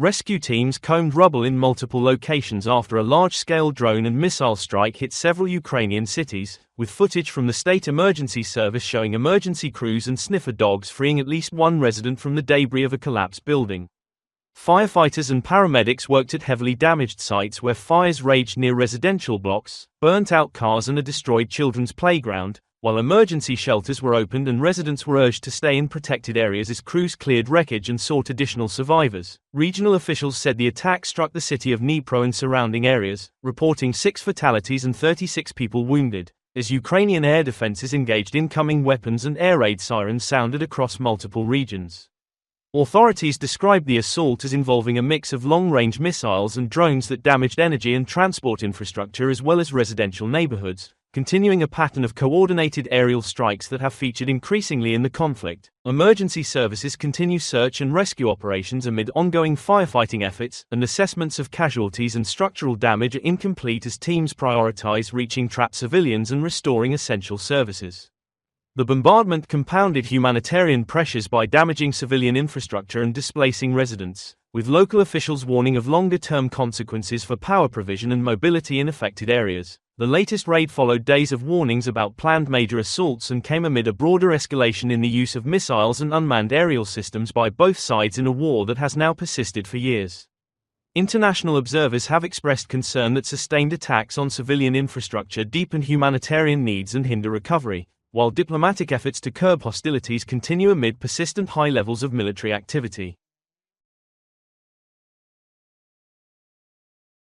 Rescue teams combed rubble in multiple locations after a large-scale drone and missile strike hit several Ukrainian cities, with footage from the State Emergency Service showing emergency crews and sniffer dogs freeing at least one resident from the debris of a collapsed building. Firefighters and paramedics worked at heavily damaged sites where fires raged near residential blocks, burnt-out cars and a destroyed children's playground, while emergency shelters were opened and residents were urged to stay in protected areas as crews cleared wreckage and sought additional survivors. Regional officials said the attack struck the city of Dnipro and surrounding areas, reporting 6 fatalities and 36 people wounded, as Ukrainian air defenses engaged incoming weapons and air raid sirens sounded across multiple regions. Authorities described the assault as involving a mix of long-range missiles and drones that damaged energy and transport infrastructure as well as residential neighbourhoods, continuing a pattern of coordinated aerial strikes that have featured increasingly in the conflict. Emergency services continue search and rescue operations amid ongoing firefighting efforts, and assessments of casualties and structural damage are incomplete as teams prioritize reaching trapped civilians and restoring essential services. The bombardment compounded humanitarian pressures by damaging civilian infrastructure and displacing residents, with local officials warning of longer-term consequences for power provision and mobility in affected areas. The latest raid followed days of warnings about planned major assaults and came amid a broader escalation in the use of missiles and unmanned aerial systems by both sides in a war that has now persisted for years. International observers have expressed concern that sustained attacks on civilian infrastructure deepen humanitarian needs and hinder recovery, while diplomatic efforts to curb hostilities continue amid persistent high levels of military activity.